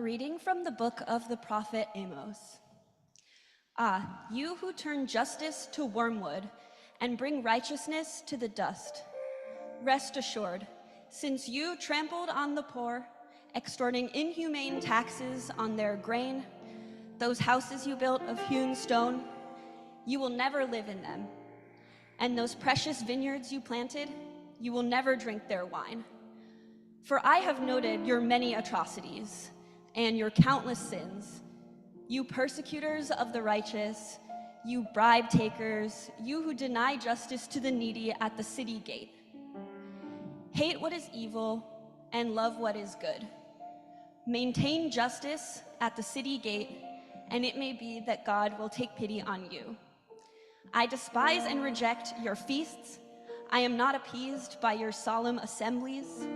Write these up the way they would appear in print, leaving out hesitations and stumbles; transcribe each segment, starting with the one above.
reading from the book of the prophet Amos. Ah, you who turn justice to wormwood and bring righteousness to the dust, rest assured, since you trampled on the poor, extorting inhumane taxes on their grain, those houses you built of hewn stone, you will never live in them. And those precious vineyards you planted, you will never drink their wine. For I have noted your many atrocities and your countless sins, you persecutors of the righteous, you bribe takers, you who deny justice to the needy at the city gate. Hate what is evil and love what is good. Maintain justice at the city gate, and it may be that God will take pity on you. I despise and reject your feasts. I am not appeased by your solemn assemblies.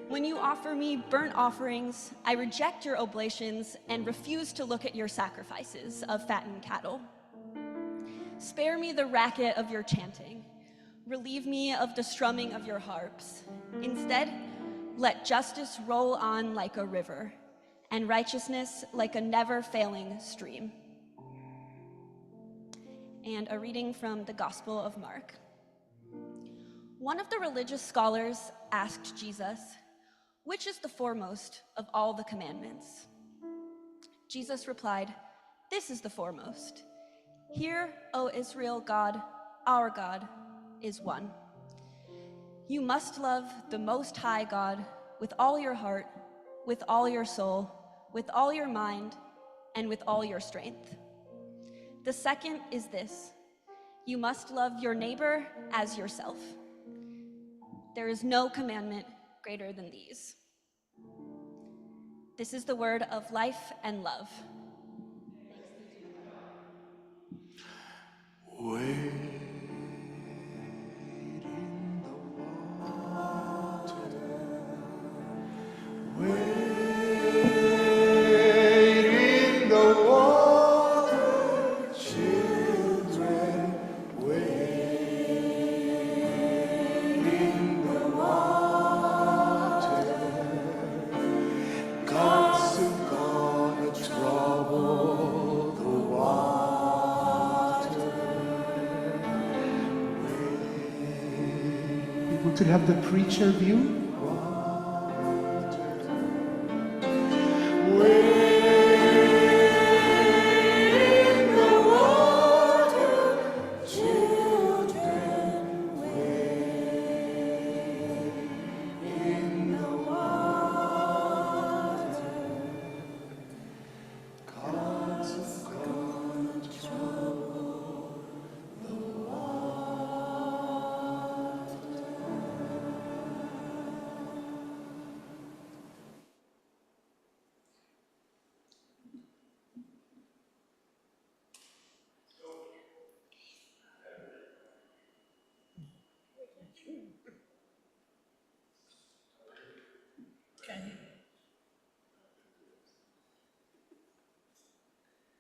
When you offer me burnt offerings, I reject your oblations and refuse to look at your sacrifices of fattened cattle. Spare me the racket of your chanting. Relieve me of the strumming of your harps. Instead, let justice roll on like a river, and righteousness like a never-failing stream. And a reading from the Gospel of Mark. One of the religious scholars asked Jesus, "Which is the foremost of all the commandments?" Jesus replied, "This is the foremost. Hear, O Israel, God, our God, is one. You must love the Most High God with all your heart, with all your soul, with all your mind, and with all your strength. The second is this: you must love your neighbor as yourself. There is no commandment greater than these." This is the word of life and love. To have the preacher view.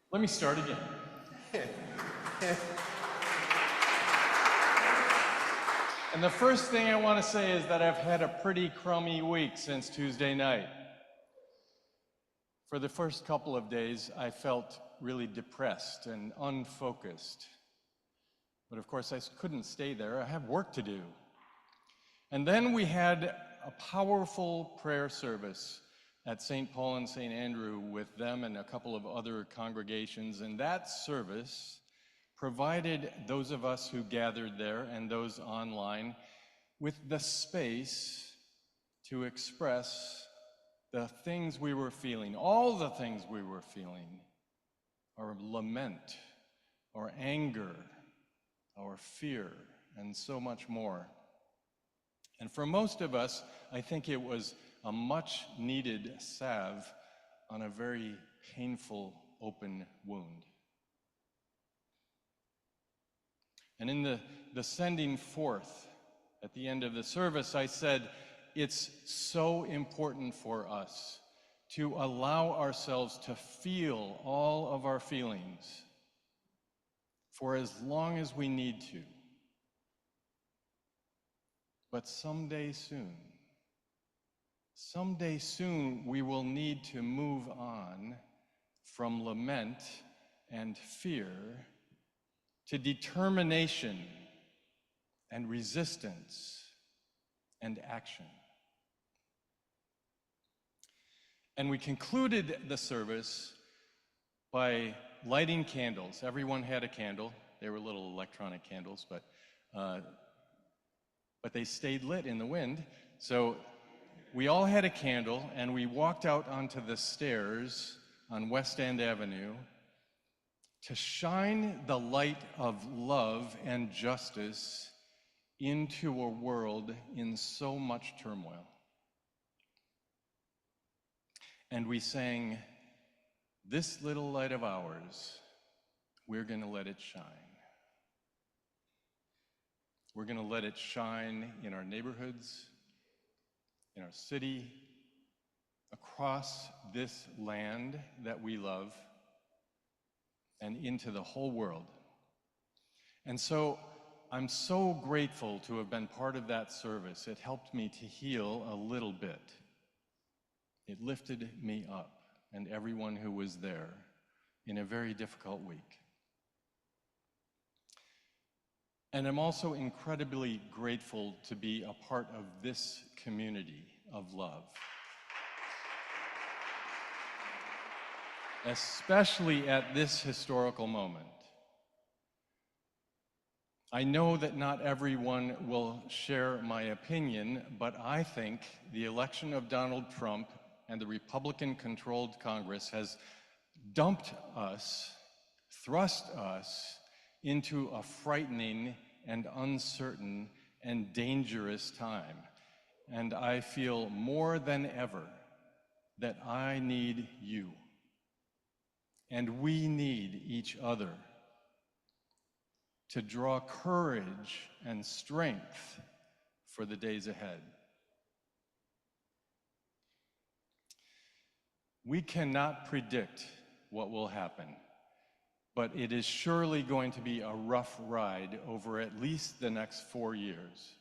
Let me start again. And the first thing I want to say is that I've had a pretty crummy week since Tuesday night. For the first couple of days, I felt really depressed and unfocused. But of course, I couldn't stay there. I have work to do. And then we had a powerful prayer service at St. Paul and St. Andrew with them and a couple of other congregations, and that service provided those of us who gathered there and those online with the space to express the things we were feeling, all the things we were feeling, our lament, our anger, our fear, and so much more. And for most of us, I think it was a much needed salve on a very painful open wound. And in the sending forth at the end of the service, I said, it's so important for us to allow ourselves to feel all of our feelings for as long as we need to. But someday soon, someday soon we will need to move on from lament and fear to determination and resistance and action. And we concluded the service by lighting candles. Everyone had a candle. They were little electronic candles, but they stayed lit in the wind. So we all had a candle, and we walked out onto the stairs on West End Avenue to shine the light of love and justice into a world in so much turmoil. And we sang, "This little light of ours, we're going to let it shine." We're going to let it shine in our neighborhoods, in our city, across this land that we love, and into the whole world. And so I'm so grateful to have been part of that service. It helped me to heal a little bit. It lifted me up and everyone who was there in a very difficult week. And I'm also incredibly grateful to be a part of this community of love. Especially at this historical moment. I know that not everyone will share my opinion, but I think the election of Donald Trump and the Republican-controlled Congress has dumped us, thrust us into a frightening and uncertain and dangerous time. And I feel more than ever that I need you. And we need each other to draw courage and strength for the days ahead. We cannot predict what will happen, but it is surely going to be a rough ride over at least the next 4 years.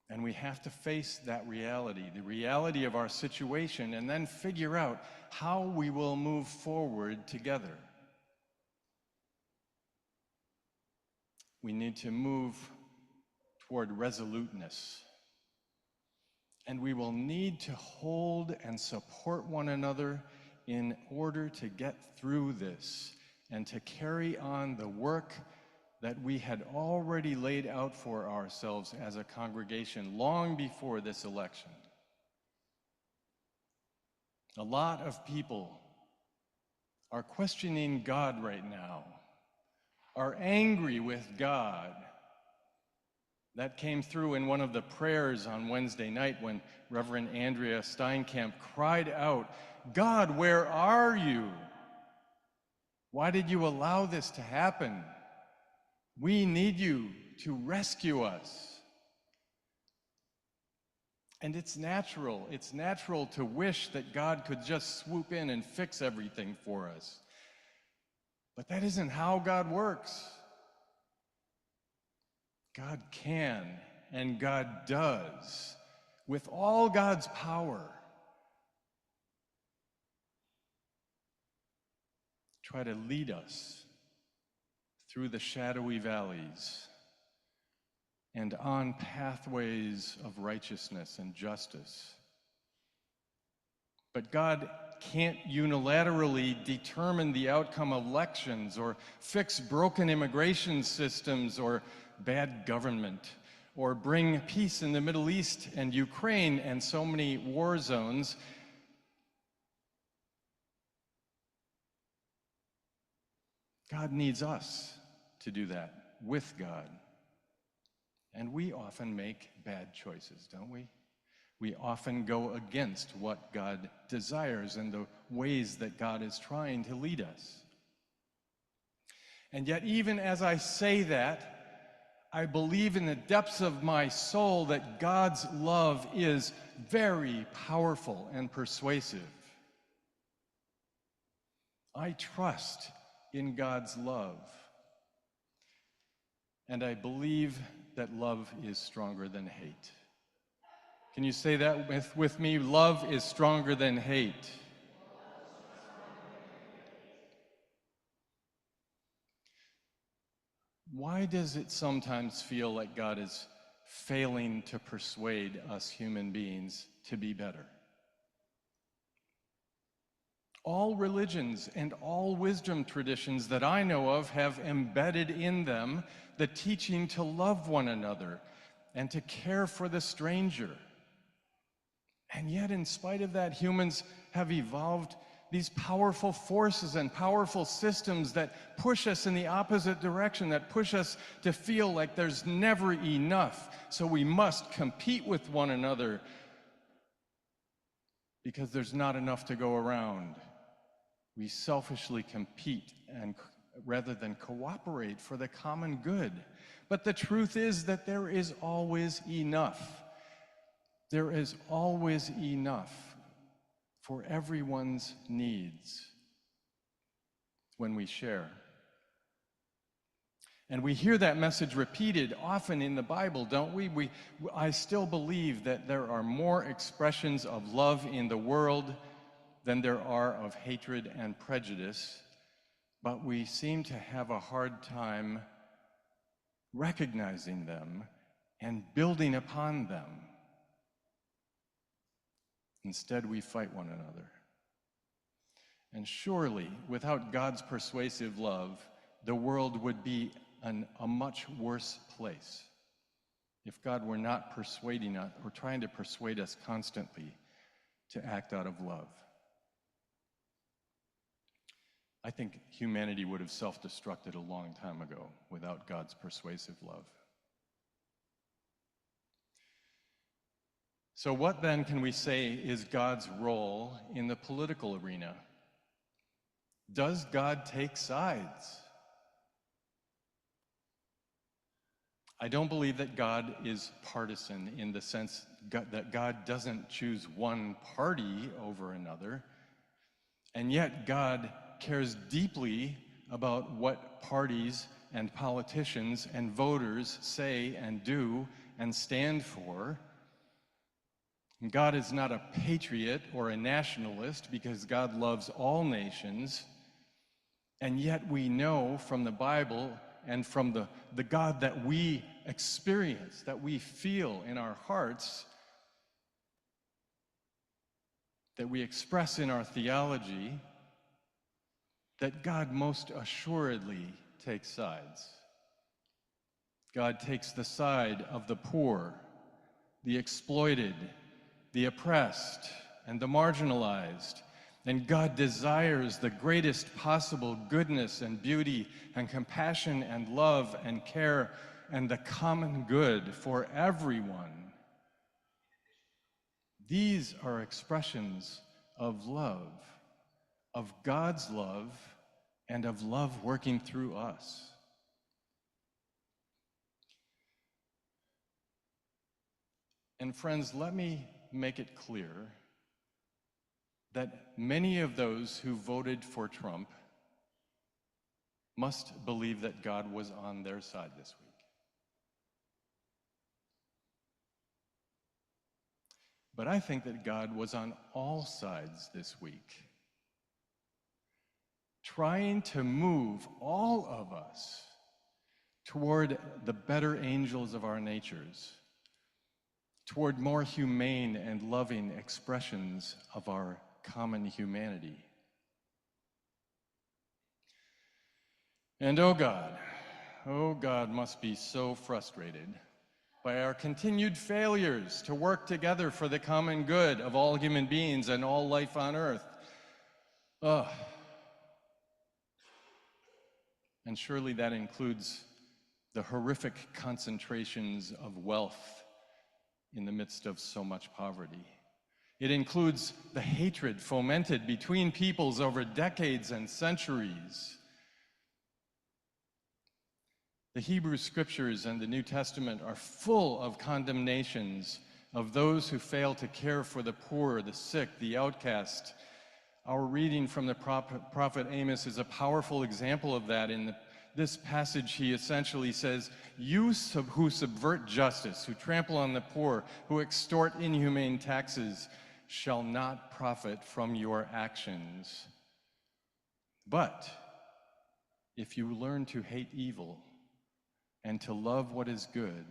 And we have to face that reality, the reality of our situation, and then figure out how we will move forward together. We need to move toward resoluteness. And we will need to hold and support one another in order to get through this and to carry on the work that we had already laid out for ourselves as a congregation long before this election. A lot of people are questioning God right now, are angry with God. That came through in one of the prayers on Wednesday night when Reverend Andrea Steinkamp cried out, "God, where are you? Why did you allow this to happen? We need you to rescue us." And it's natural to wish that God could just swoop in and fix everything for us. But that isn't how God works. God can and God does, with all God's power, try to lead us through the shadowy valleys and on pathways of righteousness and justice. But God can't unilaterally determine the outcome of elections or fix broken immigration systems or bad government or bring peace in the Middle East and Ukraine and so many war zones. God needs us to do that with God. And we often make bad choices, don't we? We often go against what God desires and the ways that God is trying to lead us. And yet, even as I say that, I believe in the depths of my soul that God's love is very powerful and persuasive. I trust in God's love. And I believe that love is stronger than hate. Can you say that with me? Love is stronger than hate. Why does it sometimes feel like God is failing to persuade us human beings to be better? All religions and all wisdom traditions that I know of have embedded in them the teaching to love one another and to care for the stranger. And yet, in spite of that, humans have evolved these powerful forces and powerful systems that push us in the opposite direction, that push us to feel like there's never enough. So we must compete with one another because there's not enough to go around. We selfishly compete and rather than cooperate for the common good. But the truth is that there is always enough. There is always enough for everyone's needs when we share. And we hear that message repeated often in the Bible, don't we? I still believe that there are more expressions of love in the world than there are of hatred and prejudice, but we seem to have a hard time recognizing them and building upon them. Instead, we fight one another. And surely, without God's persuasive love, the world would be a much worse place if God were not persuading us or trying to persuade us constantly to act out of love. I think humanity would have self-destructed a long time ago without God's persuasive love. So what then can we say is God's role in the political arena? Does God take sides? I don't believe that God is partisan in the sense that God doesn't choose one party over another, and yet God cares deeply about what parties and politicians and voters say and do and stand for. And God is not a patriot or a nationalist because God loves all nations, and yet we know from the Bible and from the God that we experience, that we feel in our hearts, that we express in our theology, that God most assuredly takes sides. God takes the side of the poor, the exploited, the oppressed, and the marginalized. And God desires the greatest possible goodness and beauty and compassion and love and care and the common good for everyone. These are expressions of love, of God's love, and of love working through us. And friends, let me make it clear that many of those who voted for Trump must believe that God was on their side this week. But I think that God was on all sides this week, trying to move all of us toward the better angels of our natures, toward more humane and loving expressions of our common humanity. And oh God must be so frustrated by our continued failures to work together for the common good of all human beings and all life on earth. And surely that includes the horrific concentrations of wealth in the midst of so much poverty. It includes the hatred fomented between peoples over decades and centuries. The Hebrew Scriptures and the New Testament are full of condemnations of those who fail to care for the poor, the sick, the outcast. Our reading from the prophet Amos is a powerful example of that in this passage, he essentially says, you who subvert justice, who trample on the poor, who extort inhumane taxes, shall not profit from your actions. But if you learn to hate evil and to love what is good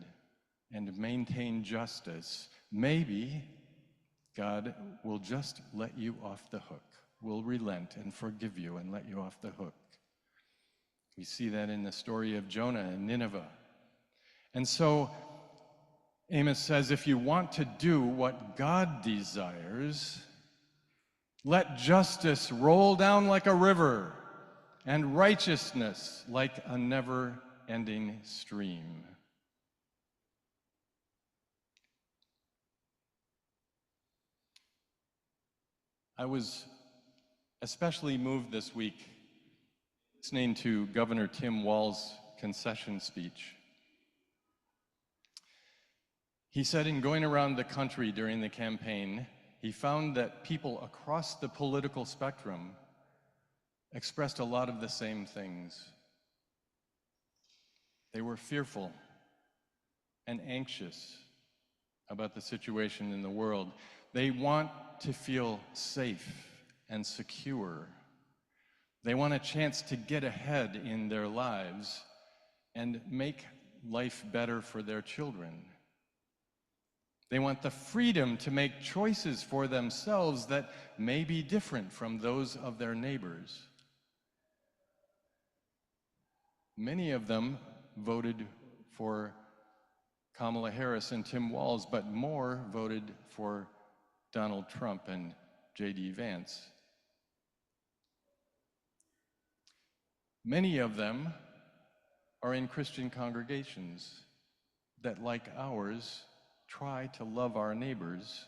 and maintain justice, maybe God will just let you off the hook, will relent and forgive you and let you off the hook. We see that in the story of Jonah and Nineveh. And so Amos says, if you want to do what God desires, let justice roll down like a river and righteousness like a never-ending stream. I was especially moved this week listening to Governor Tim Walz's concession speech. He said in going around the country during the campaign, he found that people across the political spectrum expressed a lot of the same things. They were fearful and anxious about the situation in the world. They want to feel safe and secure. They want a chance to get ahead in their lives and make life better for their children. They want the freedom to make choices for themselves that may be different from those of their neighbors. Many of them voted for Kamala Harris and Tim Walz, but more voted for Donald Trump and J.D. Vance. Many of them are in Christian congregations that, like ours, try to love our neighbors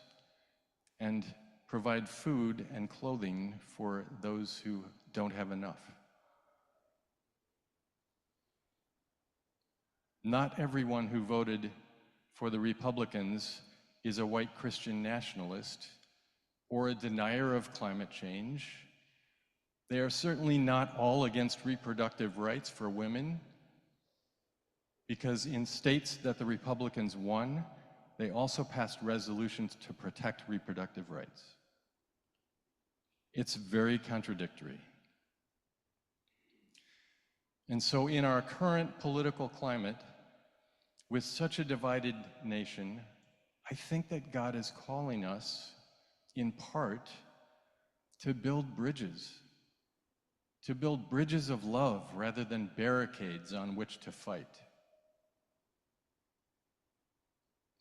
and provide food and clothing for those who don't have enough. Not everyone who voted for the Republicans is a white Christian nationalist or a denier of climate change. They are certainly not all against reproductive rights for women, because in states that the Republicans won, they also passed resolutions to protect reproductive rights. It's very contradictory. And so in our current political climate, with such a divided nation, I think that God is calling us, in part, to build bridges of love rather than barricades on which to fight.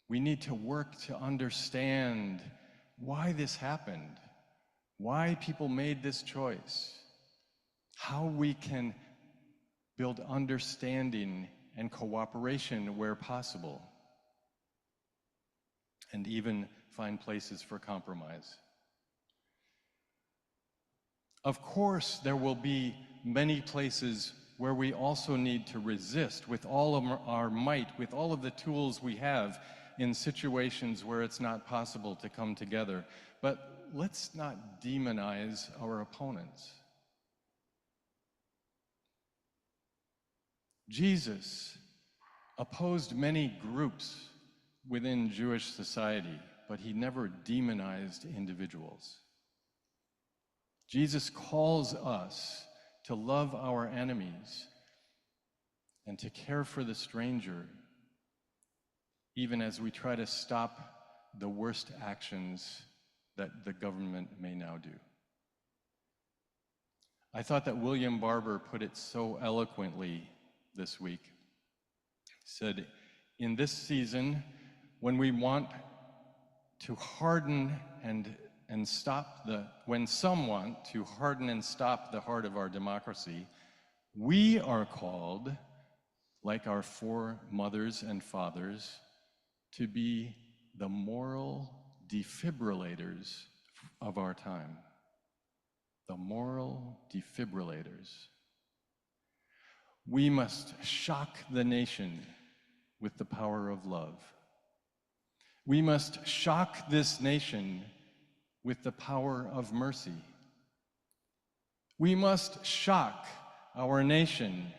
We need to work to understand why this happened, why people made this choice, how we can build understanding and cooperation where possible, and even find places for compromise. Of course, there will be many places where we also need to resist with all of our might, with all of the tools we have in situations where it's not possible to come together. But let's not demonize our opponents. Jesus opposed many groups within Jewish society, but he never demonized individuals. Jesus calls us to love our enemies and to care for the stranger, even as we try to stop the worst actions that the government may now do. I thought that William Barber put it so eloquently this week. He said, in this season, when we want to harden when some want to harden and stop the heart of our democracy, we are called, like our foremothers and fathers, to be the moral defibrillators of our time. The moral defibrillators. We must shock the nation with the power of love. We must shock this nation with the power of mercy. We must shock our nation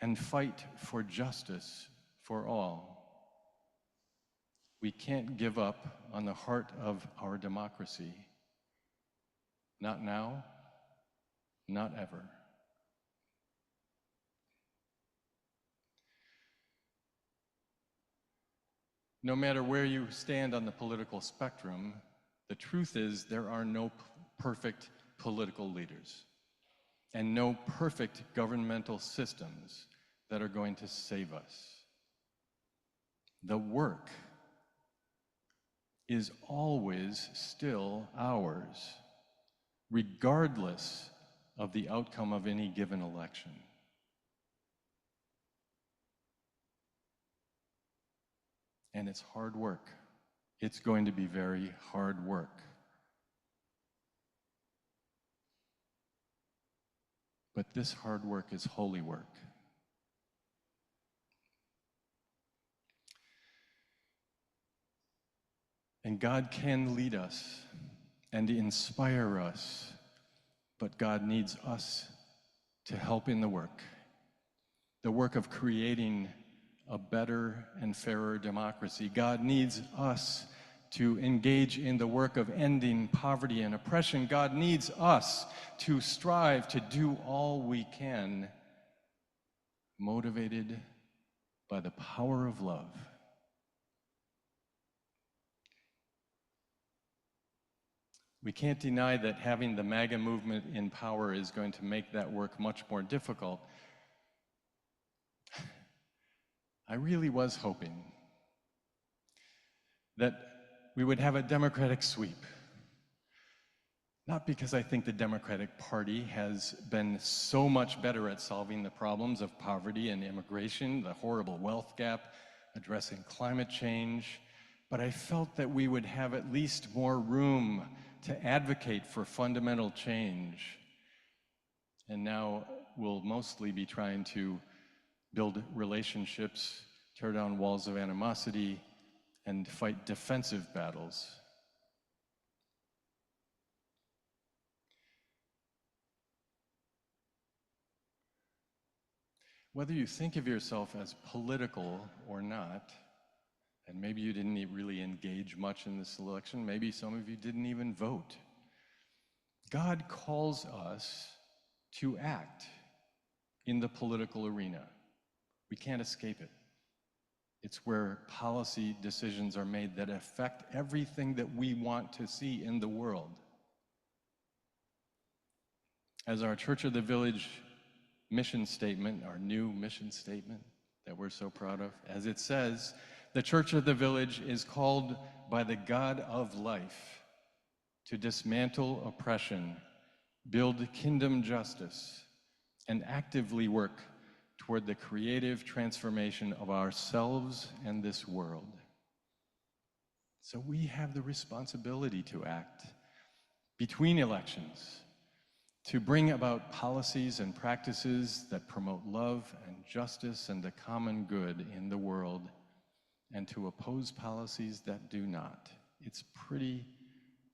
and fight for justice for all. We can't give up on the heart of our democracy. Not now, not ever. No matter where you stand on the political spectrum, the truth is there are no perfect political leaders and no perfect governmental systems that are going to save us. The work is always still ours, regardless of the outcome of any given election. And it's hard work. It's going to be very hard work. But this hard work is holy work. And God can lead us and inspire us, but God needs us to help in the work of creating a better and fairer democracy. God needs us to engage in the work of ending poverty and oppression. God needs us to strive to do all we can, motivated by the power of love. We can't deny that having the MAGA movement in power is going to make that work much more difficult. I really was hoping that we would have a Democratic sweep. Not because I think the Democratic Party has been so much better at solving the problems of poverty and immigration, the horrible wealth gap, addressing climate change, but I felt that we would have at least more room to advocate for fundamental change. And now we'll mostly be trying to build relationships, tear down walls of animosity, and fight defensive battles. Whether you think of yourself as political or not, and maybe you didn't really engage much in this election, maybe some of you didn't even vote, God calls us to act in the political arena. We can't escape it. It's where policy decisions are made that affect everything that we want to see in the world. As our Church of the Village mission statement, our new mission statement that we're so proud of, as it says, the Church of the Village is called by the God of life to dismantle oppression, build kingdom justice, and actively work toward the creative transformation of ourselves and this world. So we have the responsibility to act between elections, to bring about policies and practices that promote love and justice and the common good in the world, and to oppose policies that do not. It's pretty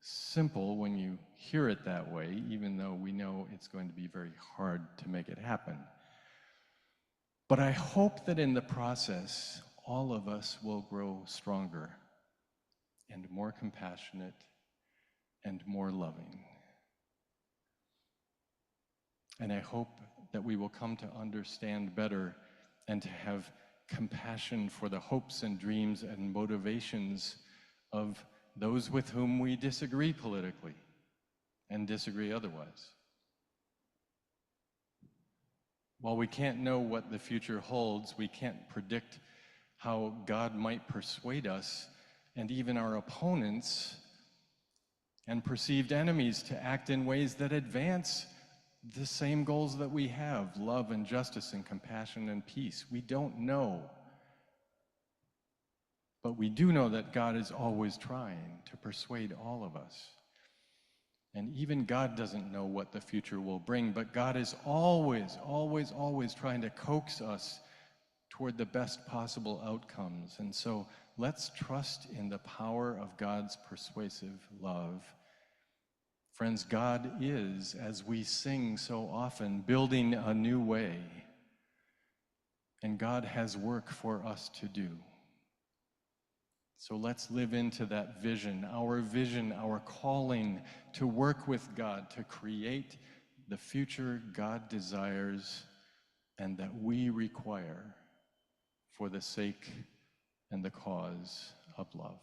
simple when you hear it that way, even though we know it's going to be very hard to make it happen. But I hope that in the process, all of us will grow stronger and more compassionate and more loving. And I hope that we will come to understand better and to have compassion for the hopes and dreams and motivations of those with whom we disagree politically and disagree otherwise. While we can't know what the future holds, we can't predict how God might persuade us and even our opponents and perceived enemies to act in ways that advance the same goals that we have, love and justice and compassion and peace. We don't know. But we do know that God is always trying to persuade all of us. And even God doesn't know what the future will bring, but God is always, always, always trying to coax us toward the best possible outcomes. And so let's trust in the power of God's persuasive love. Friends, God is, as we sing so often, building a new way. And God has work for us to do. So let's live into that vision, our calling to work with God, to create the future God desires and that we require for the sake and the cause of love.